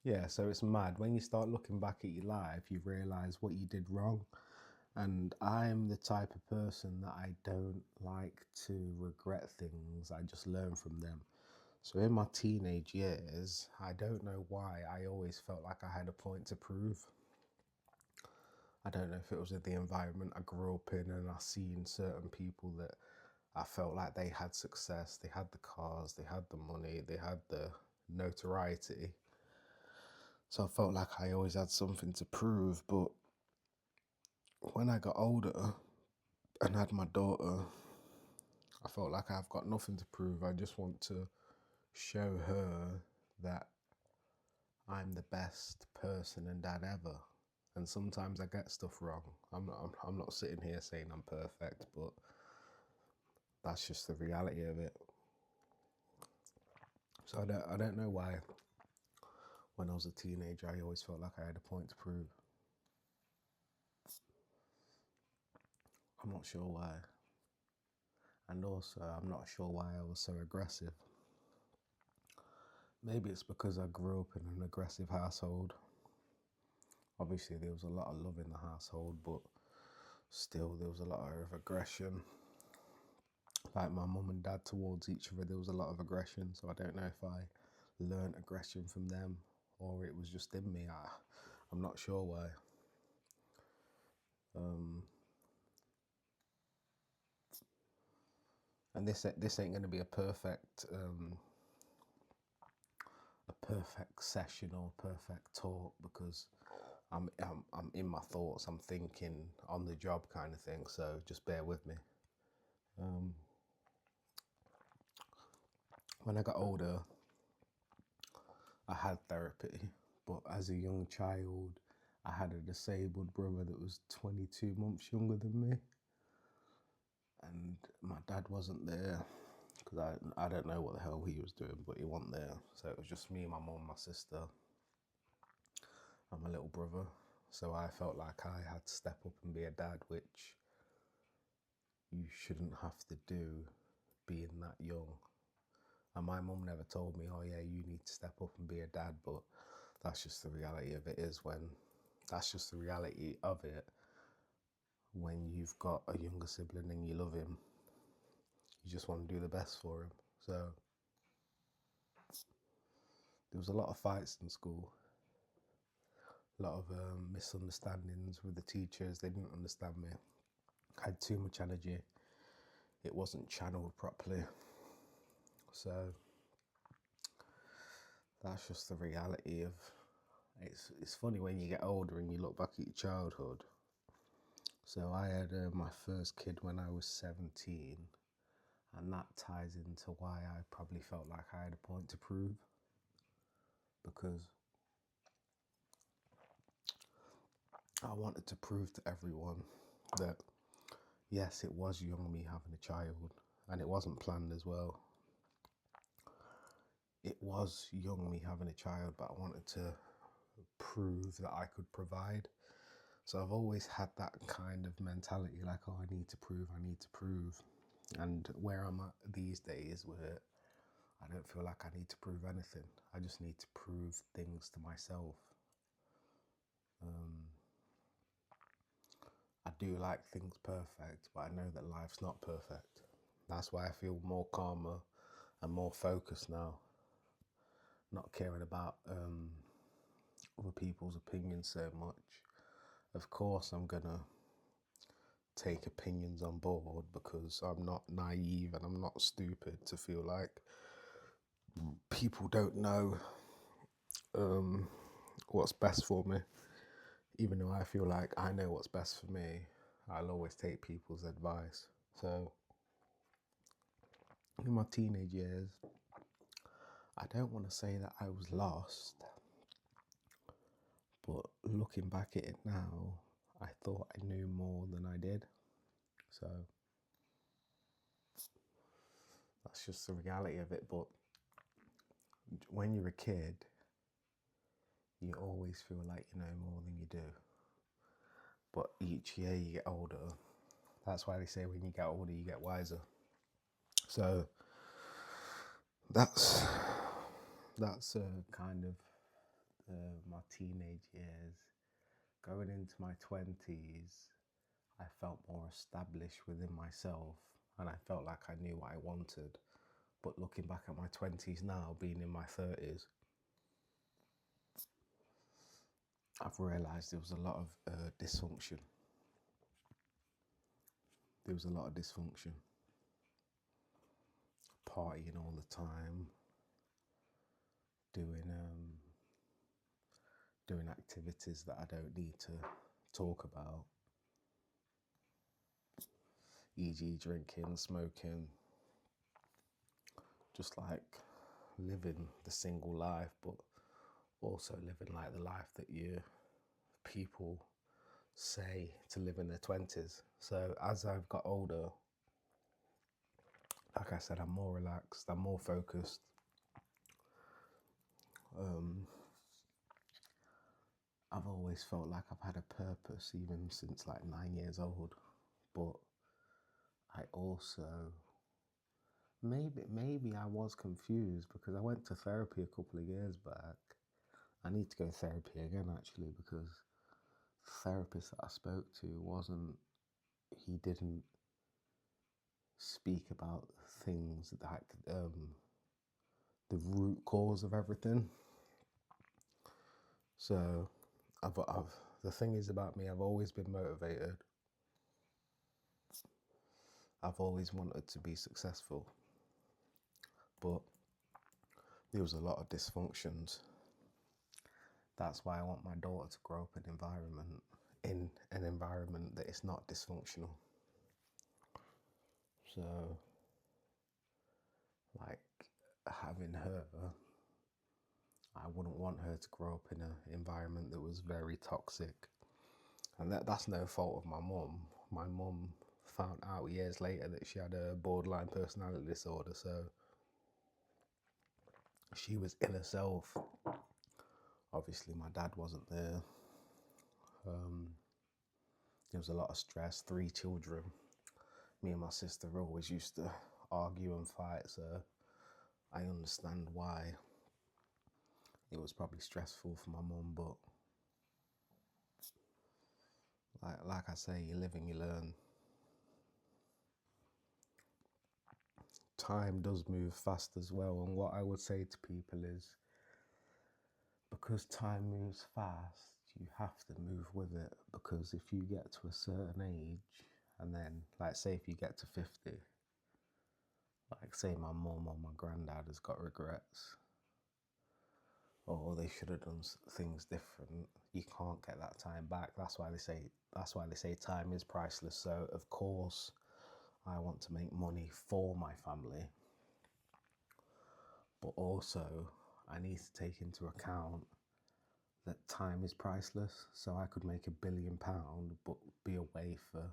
Yeah, so it's mad. When you start looking back at your life, you realise what you did wrong. And I'm the type of person that I don't like to regret things, I just learn from them. So in my teenage years, I don't know why I always felt like I had a point to prove. I don't know if it was in the environment I grew up in and I seen certain people that I felt like they had success, they had the cars, they had the money, they had the notoriety. So I felt like I always had something to prove. But when I got older and had my daughter, I felt like I've got nothing to prove. I just want to show her that I'm the best person and dad ever. And sometimes I get stuff wrong. I'm not sitting here saying I'm perfect, but that's just the reality of it. So I don't know why when I was a teenager I always felt like I had a point to prove. I'm not sure why. And also I'm not sure why I was so aggressive. Maybe it's because I grew up in an aggressive household. Obviously there was a lot of love in the household, but still there was a lot of aggression. Like my mum and dad towards each other, there was a lot of aggression. So I don't know if I learned aggression from them or it was just in me. I'm not sure why. And this ain't going to be a perfect session or perfect talk because I'm in my thoughts. I'm thinking on the job kind of thing. So just bear with me. When I got older, I had therapy, but as a young child, I had a disabled brother that was 22 months younger than me, and my dad wasn't there because I don't know what the hell he was doing, but he wasn't there. So it was just me, my mum, my sister, and my little brother. So I felt like I had to step up and be a dad, which you shouldn't have to do being that young. And my mum never told me, oh yeah, you need to step up and be a dad, but that's just the reality of it that's just the reality of it when you've got a younger sibling and you love him. You just want to do the best for him. So there was a lot of fights in school, a lot of misunderstandings with the teachers. They didn't understand me. I had too much energy. It wasn't channeled properly. So that's just the reality of it's funny when you get older and you look back at your childhood. So I had my first kid when I was 17, and that ties into why I probably felt like I had a point to prove, because I wanted to prove to everyone that yes, it was young me having a child, and it wasn't planned as well. It was young me having a child, but I wanted to prove that I could provide. So I've always had that kind of mentality, like, oh, I need to prove, I need to prove. And where I'm at these days, where I don't feel like I need to prove anything, I just need to prove things to myself. I do like things perfect, but I know that life's not perfect. That's why I feel more calmer and more focused now, not caring about other people's opinions so much. Of course, I'm gonna take opinions on board because I'm not naive and I'm not stupid to feel like people don't know what's best for me. Even though I feel like I know what's best for me, I'll always take people's advice. So in my teenage years, I don't want to say that I was lost, but looking back at it now, I thought I knew more than I did. So that's just the reality of it. But when you're a kid, you always feel like you know more than you do. But each year you get older. That's why they say when you get older, you get wiser. So that's kind of teenage years, going into my 20s, I felt more established within myself and I felt like I knew what I wanted. But looking back at my 20s now, being in my 30s, I've realised there was a lot of dysfunction. There was a lot of dysfunction. Partying all the time, doing activities that I don't need to talk about, e.g. drinking, smoking, just like living the single life, but also living like the life that people say to live in their 20s. So as I've got older, like I said, I'm more relaxed, I'm more focused. I've always felt like I've had a purpose, even since like 9 years old. But I also, maybe I was confused because I went to therapy a couple of years back. I need to go to therapy again actually, because the therapist that I spoke to he didn't speak about things like the root cause of everything. So the thing is about me, I've always been motivated. I've always wanted to be successful, but there was a lot of dysfunctions. That's why I want my daughter to grow up in an environment that is not dysfunctional. So, like, having her, I wouldn't want her to grow up in an environment that was very toxic. And that's no fault of my mum. My mum found out years later that she had a borderline personality disorder, so she was in herself. Obviously, my dad wasn't there. There was a lot of stress, 3 children. Me and my sister always used to argue and fight, so I understand why it was probably stressful for my mum, but like I say, you live and you learn. Time does move fast as well, and what I would say to people is, because time moves fast, you have to move with it, because if you get to a certain age, and then, like, say if you get to 50, like say my mum or my granddad has got regrets, or they should have done things different, you can't get that time back. That's why they say time is priceless. So of course I want to make money for my family, but also I need to take into account that time is priceless. So I could make £1 billion but be away for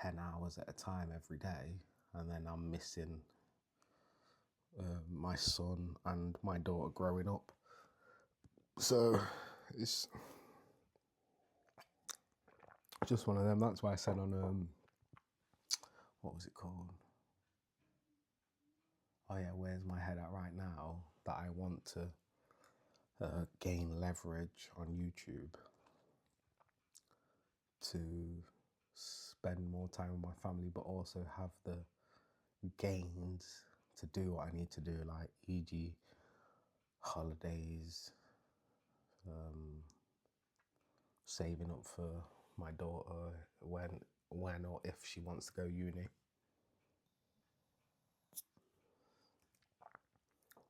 10 hours at a time every day, and then I'm missing my son and my daughter growing up. So it's just one of them. That's why I said on what was it called? Oh yeah, Where's My Head At Right Now, that I want to gain leverage on YouTube to spend more time with my family, but also have the gains to do what I need to do, like e.g. holidays, saving up for my daughter when or if she wants to go uni.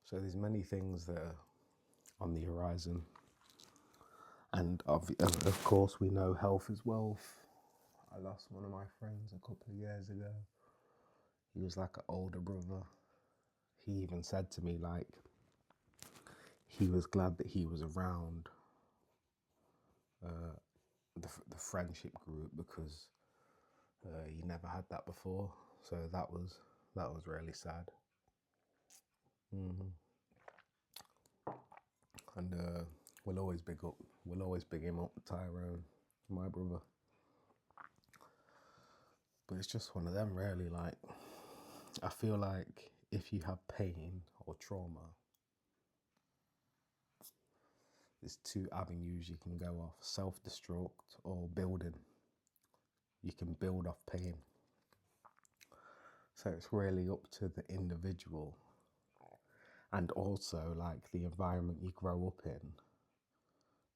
So there's many things that are on the horizon, and of course we know health is wealth. I lost one of my friends a couple of years ago. He was like an older brother. He even said to me, like, he was glad that he was around the friendship group, because he never had that before. So that was really sad. And we'll always big him up, Tyrone, my brother. But it's just one of them, really. Like, I feel like if you have pain or trauma, there's two avenues you can go off: self-destruct or building. You can build off pain. So it's really up to the individual, and also like the environment you grow up in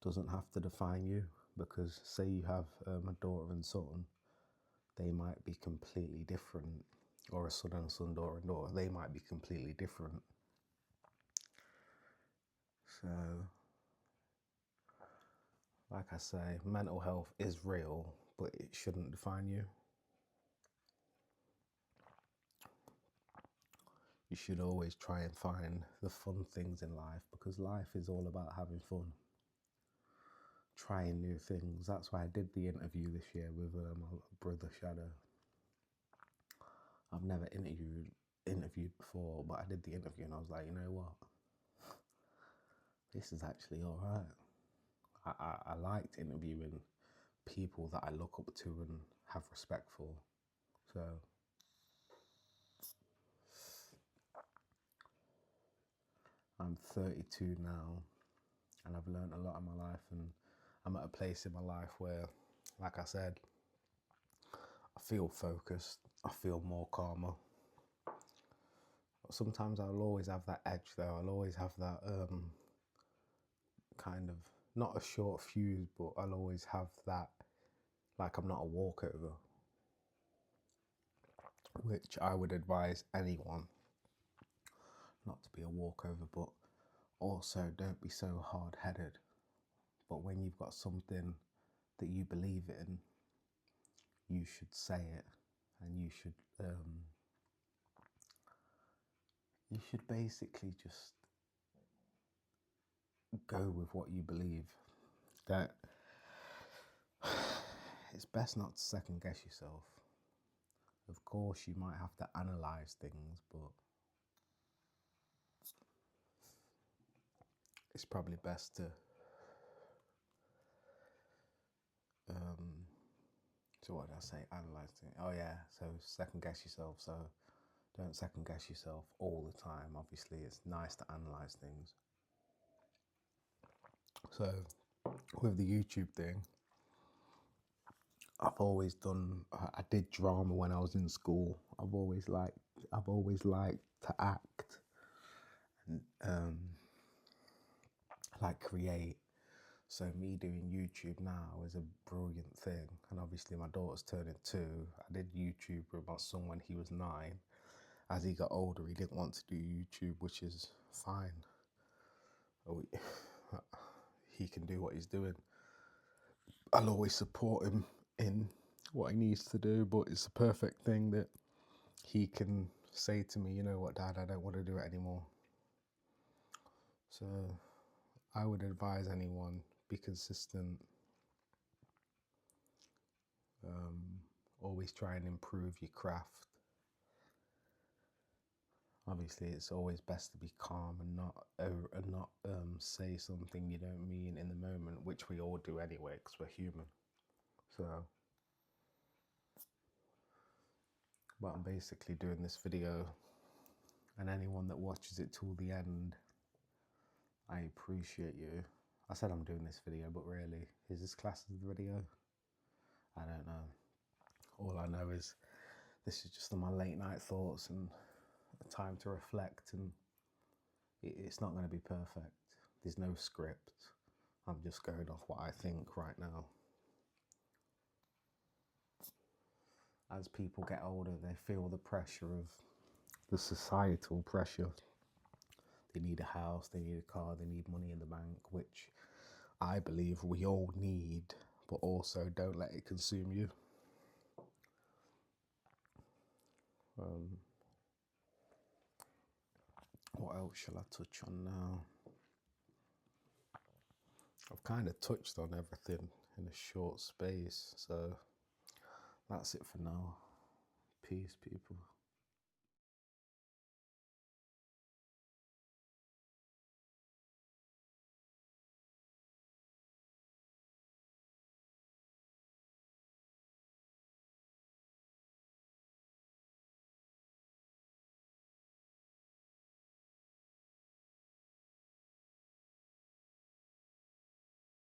doesn't have to define you, because say you have a daughter and son, they might be completely different, or a son and son, daughter and daughter, they might be completely different. So like I say, mental health is real, but it shouldn't define you. You should always try and find the fun things in life, because life is all about having fun, trying new things. That's why I did the interview this year with my brother Shadow. I've never interviewed before, but I did the interview and I was like, you know what? This is actually all right. I liked interviewing people that I look up to and have respect for. So I'm 32 now, and I've learned a lot in my life, and I'm at a place in my life where, like I said, I feel focused, I feel more calmer. Sometimes I'll always have that edge though, I'll always have that kind of, not a short fuse, but I'll always have that, like I'm not a walkover, which I would advise anyone not to be a walkover, but also don't be so hard-headed. But when you've got something that you believe in, you should say it, and you should basically just go with what you believe. That it's best not to second guess yourself. Of course, you might have to analyze things, but it's probably best to so what did I say? Analyze things. Oh yeah, so second guess yourself. So don't second guess yourself all the time. Obviously, it's nice to analyze things. So with the YouTube thing, I've always done. I did drama when I was in school. I've always liked to act and like create. So me doing YouTube now is a brilliant thing. And obviously my daughter's turning 2. I did YouTube with my son when he was 9. As he got older, he didn't want to do YouTube, which is fine. He can do what he's doing. I'll always support him in what he needs to do, but it's a perfect thing that he can say to me, you know what, Dad, I don't want to do it anymore. So I would advise anyone, be consistent. Always try and improve your craft. Obviously, it's always best to be calm and not say something you don't mean in the moment, which we all do anyway, because we're human. So, but I'm basically doing this video, and anyone that watches it till the end, I appreciate you. I said I'm doing this video, but really, is this classed as a video? I don't know. All I know is this is just my late night thoughts and time to reflect, and it's not going to be perfect. There's no script. I'm just going off what I think right now. As people get older, they feel the pressure of the societal pressure. They need a house, they need a car, they need money in the bank, which I believe we all need, but also don't let it consume you. What else shall I touch on now? I've kind of touched on everything in a short space, so that's it for now. Peace, people.